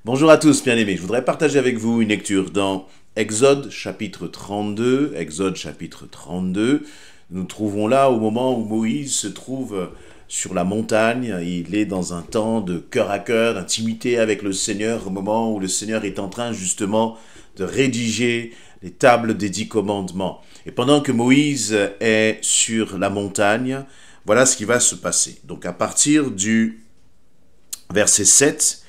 Bonjour à tous, bien-aimés. Je voudrais partager avec vous une lecture dans Exode chapitre 32. Exode chapitre 32. Nous trouvons là au moment où Moïse se trouve sur la montagne. Il est dans un temps de cœur à cœur, d'intimité avec le Seigneur, au moment où le Seigneur est en train justement de rédiger les tables des 10 commandements. Et pendant que Moïse est sur la montagne, voilà ce qui va se passer. Donc à partir du verset 7,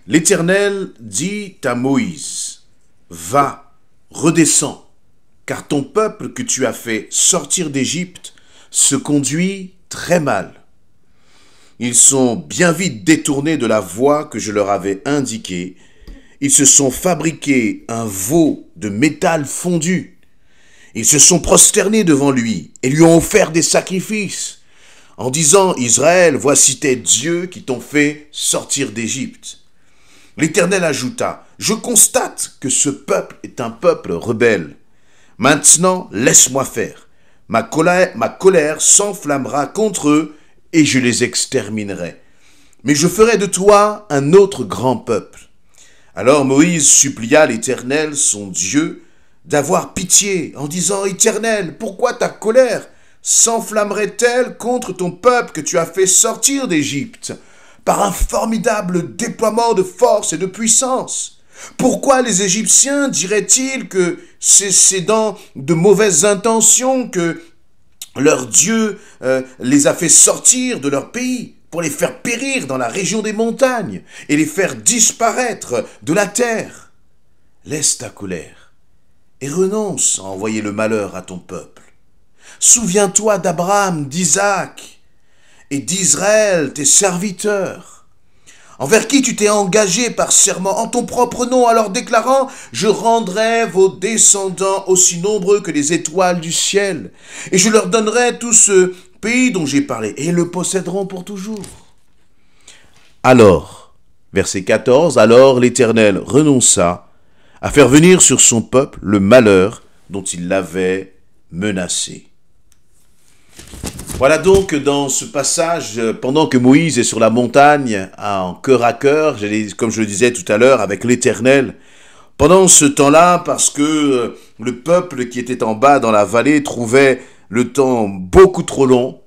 l'Éternel dit à Moïse, « Va, redescends, car ton peuple que tu as fait sortir d'Égypte se conduit très mal. Ils sont bien vite détournés de la voie que je leur avais indiquée. Ils se sont fabriqués un veau de métal fondu. Ils se sont prosternés devant lui et lui ont offert des sacrifices, en disant, « Israël, voici tes dieux qui t'ont fait sortir d'Égypte. » L'Éternel ajouta, « Je constate que ce peuple est un peuple rebelle. Maintenant, laisse-moi faire. Ma colère s'enflammera contre eux et je les exterminerai. Mais je ferai de toi un autre grand peuple. » Alors Moïse supplia l'Éternel, son Dieu, d'avoir pitié en disant, « Éternel, pourquoi ta colère s'enflammerait-elle contre ton peuple que tu as fait sortir d'Égypte par un formidable déploiement de force et de puissance? Pourquoi les Égyptiens diraient-ils que c'est dans de mauvaises intentions que leur Dieu les a fait sortir de leur pays pour les faire périr dans la région des montagnes et les faire disparaître de la terre? Laisse ta colère et renonce à envoyer le malheur à ton peuple. Souviens-toi d'Abraham, d'Isaac et d'Israël, tes serviteurs, envers qui tu t'es engagé par serment en ton propre nom, en leur déclarant, « Je rendrai vos descendants aussi nombreux que les étoiles du ciel, et je leur donnerai tout ce pays dont j'ai parlé, et ils le posséderont pour toujours. » Alors, verset 14, alors l'Éternel renonça à faire venir sur son peuple le malheur dont il l'avait menacé. Voilà donc dans ce passage, pendant que Moïse est sur la montagne, en cœur à cœur, comme je le disais tout à l'heure, avec l'Éternel, pendant ce temps-là, parce que le peuple qui était en bas dans la vallée trouvait le temps beaucoup trop long,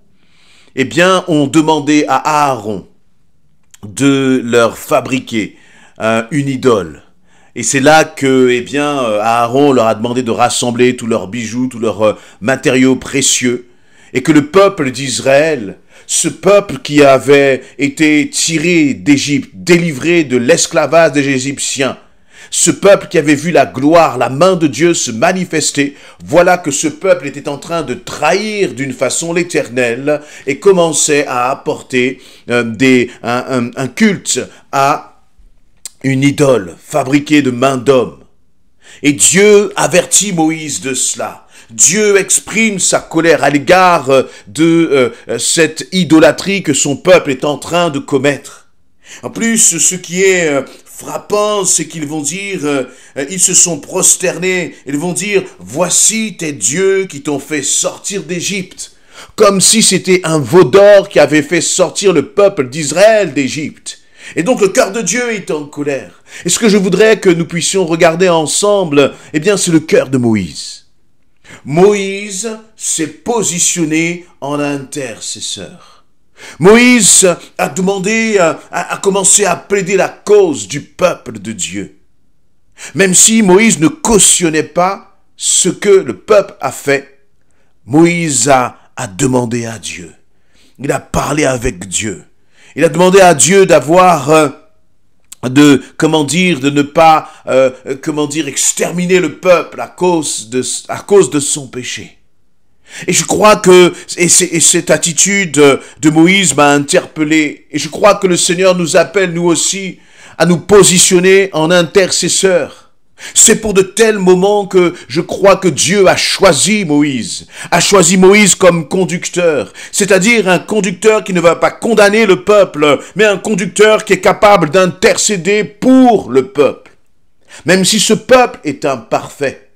eh bien, on demandait à Aaron de leur fabriquer une idole. Et c'est là que, eh bien, Aaron leur a demandé de rassembler tous leurs bijoux, tous leurs matériaux précieux, et que le peuple d'Israël, ce peuple qui avait été tiré d'Égypte, délivré de l'esclavage des Égyptiens, ce peuple qui avait vu la gloire, la main de Dieu se manifester, voilà que ce peuple était en train de trahir d'une façon l'Éternel et commençait à apporter un culte à une idole fabriquée de main d'homme. Et Dieu avertit Moïse de cela. Dieu exprime sa colère à l'égard de cette idolâtrie que son peuple est en train de commettre. En plus, ce qui est frappant, c'est qu'ils vont dire, ils se sont prosternés, ils vont dire, « Voici tes dieux qui t'ont fait sortir d'Égypte. » Comme si c'était un veau d'or qui avait fait sortir le peuple d'Israël d'Égypte. Et donc le cœur de Dieu est en colère. Et ce que je voudrais que nous puissions regarder ensemble, eh bien c'est le cœur de Moïse. Moïse s'est positionné en intercesseur. Moïse a demandé, a commencé à plaider la cause du peuple de Dieu. Même si Moïse ne cautionnait pas ce que le peuple a fait, Moïse a demandé à Dieu. Il a parlé avec Dieu. Il a demandé à Dieu d'avoir de ne pas, exterminer le peuple à cause de son péché. Et je crois que cette attitude de Moïse m'a interpellé. Et je crois que le Seigneur nous appelle, nous aussi, à nous positionner en intercesseurs. C'est pour de tels moments que je crois que Dieu a choisi Moïse comme conducteur, c'est-à-dire un conducteur qui ne va pas condamner le peuple, mais un conducteur qui est capable d'intercéder pour le peuple, même si ce peuple est imparfait.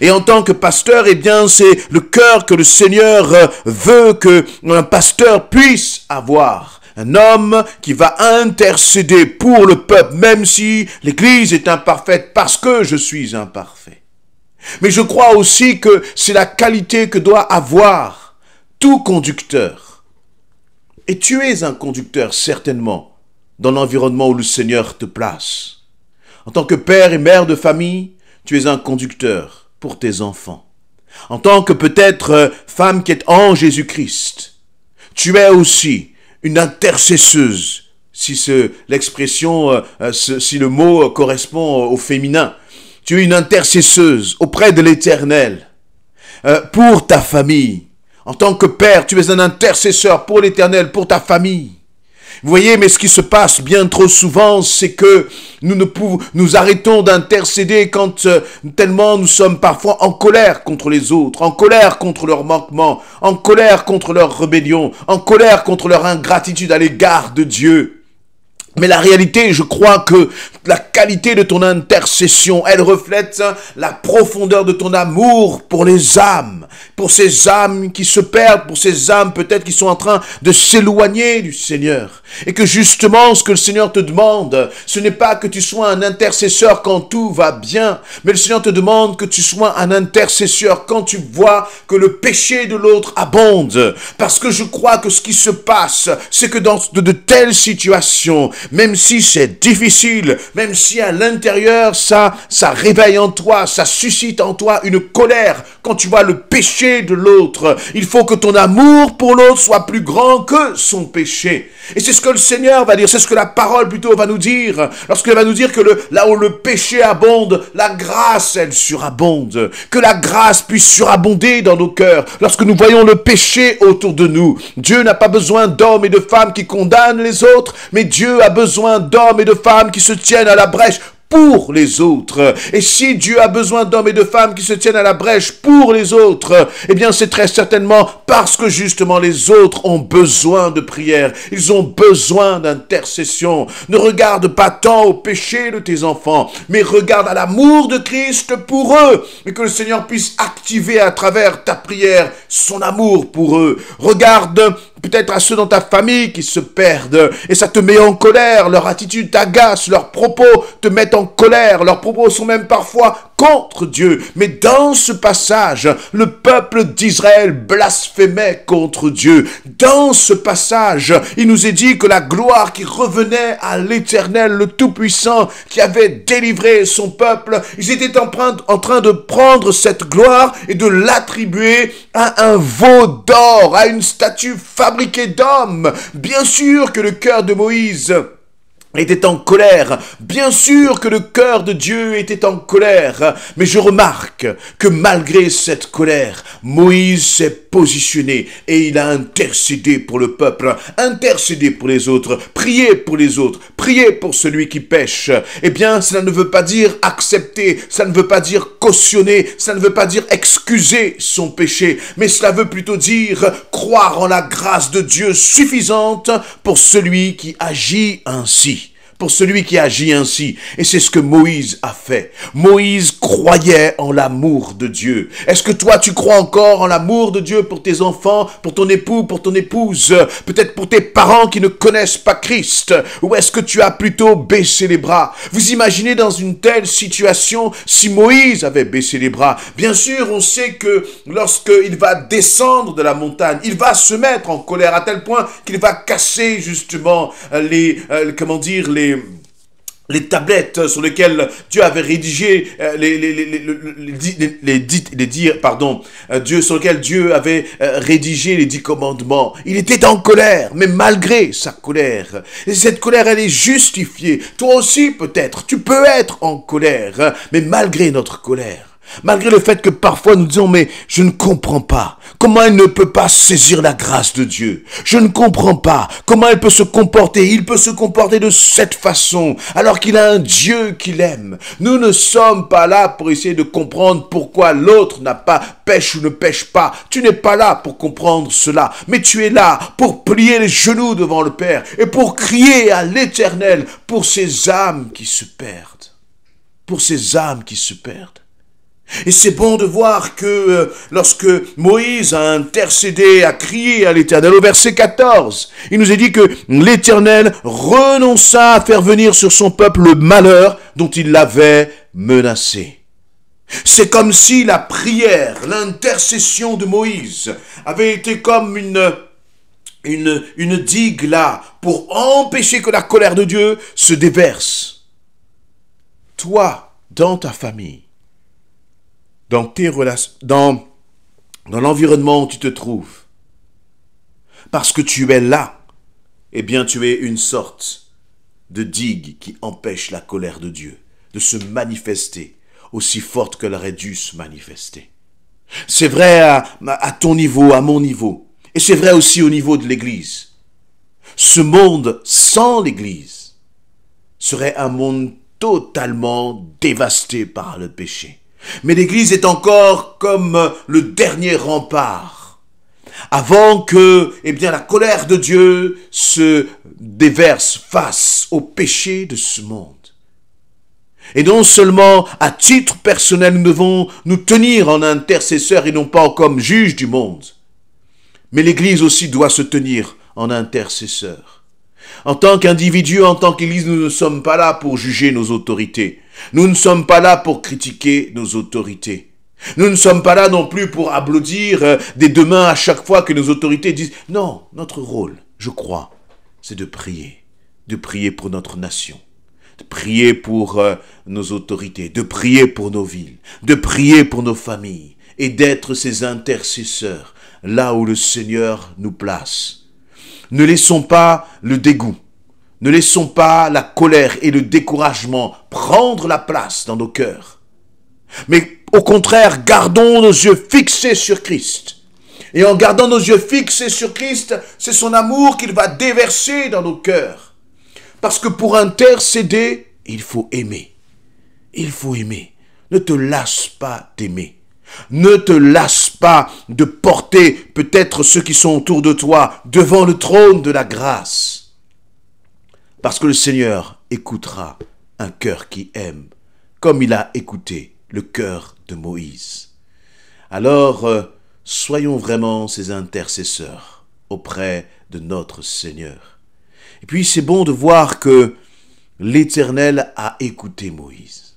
Et en tant que pasteur, eh bien, c'est le cœur que le Seigneur veut qu'un pasteur puisse avoir. Un homme qui va intercéder pour le peuple, même si l'Église est imparfaite, parce que je suis imparfait. Mais je crois aussi que c'est la qualité que doit avoir tout conducteur. Et tu es un conducteur, certainement, dans l'environnement où le Seigneur te place. En tant que père et mère de famille, tu es un conducteur pour tes enfants. En tant que peut-être femme qui est en Jésus-Christ, tu es aussi une intercesseuse, si l'expression, si le mot correspond au féminin. Tu es une intercesseuse auprès de l'Éternel pour ta famille. En tant que père, tu es un intercesseur pour l'Éternel, pour ta famille. Vous voyez, mais ce qui se passe bien trop souvent, c'est que nous arrêtons d'intercéder quand tellement nous sommes parfois en colère contre les autres, en colère contre leurs manquements, en colère contre leur rébellion, en colère contre leur ingratitude à l'égard de Dieu. Mais la réalité, je crois que la qualité de ton intercession, elle reflète la profondeur de ton amour pour les âmes, pour ces âmes qui se perdent, pour ces âmes peut-être qui sont en train de s'éloigner du Seigneur. Et que justement, ce que le Seigneur te demande, ce n'est pas que tu sois un intercesseur quand tout va bien, mais le Seigneur te demande que tu sois un intercesseur quand tu vois que le péché de l'autre abonde. Parce que je crois que ce qui se passe, c'est que dans de telles situations, même si c'est difficile, même si à l'intérieur, ça réveille en toi, ça suscite en toi une colère quand tu vois le péché de l'autre. Il faut que ton amour pour l'autre soit plus grand que son péché. Et c'est ce que le Seigneur va dire, c'est ce que la parole plutôt va nous dire. Lorsqu'elle va nous dire que là où le péché abonde, la grâce, elle surabonde. Que la grâce puisse surabonder dans nos cœurs. Lorsque nous voyons le péché autour de nous, Dieu n'a pas besoin d'hommes et de femmes qui condamnent les autres, mais Dieu a besoin d'hommes et de femmes qui se tiennent à la brèche pour les autres. Et si Dieu a besoin d'hommes et de femmes qui se tiennent à la brèche pour les autres, eh bien c'est très certainement parce que justement les autres ont besoin de prière. Ils ont besoin d'intercession. Ne regarde pas tant au péché de tes enfants, mais regarde à l'amour de Christ pour eux. Et que le Seigneur puisse activer à travers ta prière son amour pour eux. Regarde peut-être à ceux dans ta famille qui se perdent et ça te met en colère, leur attitude t'agace, leurs propos te mettent en colère, leurs propos sont même parfois contre Dieu. Mais dans ce passage, le peuple d'Israël blasphémait contre Dieu. Dans ce passage, il nous est dit que la gloire qui revenait à l'Éternel, le Tout-Puissant, qui avait délivré son peuple, ils étaient en train de prendre cette gloire et de l'attribuer à un veau d'or, à une statue fabriquée d'hommes. Bien sûr que le cœur de Moïse était en colère. Bien sûr que le cœur de Dieu était en colère. Mais je remarque que malgré cette colère, Moïse s'est positionné et il a intercédé pour le peuple, intercédé pour les autres, prié pour les autres, prié pour celui qui pêche. Eh bien, cela ne veut pas dire accepter, ça ne veut pas dire cautionner, ça ne veut pas dire excuser son péché, mais cela veut plutôt dire croire en la grâce de Dieu suffisante pour celui qui agit ainsi. Pour celui qui agit ainsi. Et c'est ce que Moïse a fait. Moïse croyait en l'amour de Dieu. Est-ce que toi, tu crois encore en l'amour de Dieu pour tes enfants, pour ton époux, pour ton épouse, peut-être pour tes parents qui ne connaissent pas Christ? Ou est-ce que tu as plutôt baissé les bras? Vous imaginez dans une telle situation si Moïse avait baissé les bras? Bien sûr, on sait que lorsqu'il va descendre de la montagne, il va se mettre en colère à tel point qu'il va casser justement les tablettes sur lesquelles Dieu avait rédigé Dieu sur lesquelles Dieu avait rédigé les 10 commandements. Il était en colère, mais malgré sa colère, et cette colère elle est justifiée. Toi aussi peut-être, tu peux être en colère, mais malgré notre colère, malgré le fait que parfois nous disons, mais je ne comprends pas. Comment il ne peut pas saisir la grâce de Dieu? Je ne comprends pas. Comment il peut se comporter? Il peut se comporter de cette façon, alors qu'il a un Dieu qu'il aime. Nous ne sommes pas là pour essayer de comprendre pourquoi l'autre pêche ou ne pêche pas. Tu n'es pas là pour comprendre cela. Mais tu es là pour plier les genoux devant le Père et pour crier à l'Éternel pour ces âmes qui se perdent. Pour ces âmes qui se perdent. Et c'est bon de voir que lorsque Moïse a intercédé, a crié à l'Éternel, au verset 14, il nous est dit que l'Éternel renonça à faire venir sur son peuple le malheur dont il l'avait menacé. C'est comme si la prière, l'intercession de Moïse avait été comme une digue là pour empêcher que la colère de Dieu se déverse. Toi, dans ta famille, dans tes relations, dans l'environnement où tu te trouves, parce que tu es là, eh bien tu es une sorte de digue qui empêche la colère de Dieu de se manifester aussi forte qu'elle aurait dû se manifester. C'est vrai à ton niveau, à mon niveau, et c'est vrai aussi au niveau de l'Église. Ce monde sans l'Église serait un monde totalement dévasté par le péché. Mais l'Église est encore comme le dernier rempart, avant que la colère de Dieu se déverse face au péché de ce monde. Et non seulement à titre personnel, nous devons nous tenir en intercesseurs et non pas comme juges du monde, mais l'Église aussi doit se tenir en intercesseur. En tant qu'individu, en tant qu'Église, nous ne sommes pas là pour juger nos autorités. Nous ne sommes pas là pour critiquer nos autorités. Nous ne sommes pas là non plus pour applaudir des deux mains à chaque fois que nos autorités disent « Non, notre rôle, je crois, c'est de prier pour notre nation. De prier pour nos autorités, de prier pour nos villes, de prier pour nos familles et d'être ces intercesseurs là où le Seigneur nous place. Ne laissons pas le dégoût, ne laissons pas la colère et le découragement prendre la place dans nos cœurs. Mais au contraire, gardons nos yeux fixés sur Christ. Et en gardant nos yeux fixés sur Christ, c'est son amour qu'il va déverser dans nos cœurs. Parce que pour intercéder, il faut aimer. Il faut aimer. Ne te lasse pas d'aimer. Ne te lasse pas de porter peut-être ceux qui sont autour de toi devant le trône de la grâce. Parce que le Seigneur écoutera un cœur qui aime, comme il a écouté le cœur de Moïse. Alors, soyons vraiment ces intercesseurs auprès de notre Seigneur. Et puis c'est bon de voir que l'Éternel a écouté Moïse.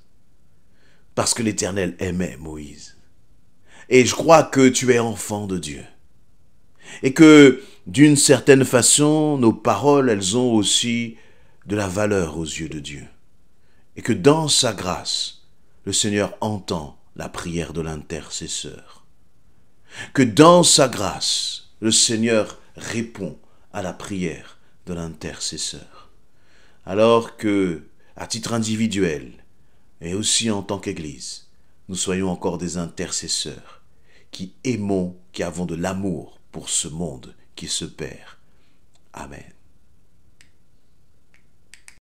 Parce que l'Éternel aimait Moïse. Et je crois que tu es enfant de Dieu. Et que d'une certaine façon, nos paroles, elles ont aussi de la valeur aux yeux de Dieu. Et que dans sa grâce, le Seigneur entend la prière de l'intercesseur. Que dans sa grâce, le Seigneur répond à la prière de l'intercesseur. Alors que, à titre individuel, et aussi en tant qu'Église, nous soyons encore des intercesseurs qui aimons, qui avons de l'amour pour ce monde qui se perd. Amen.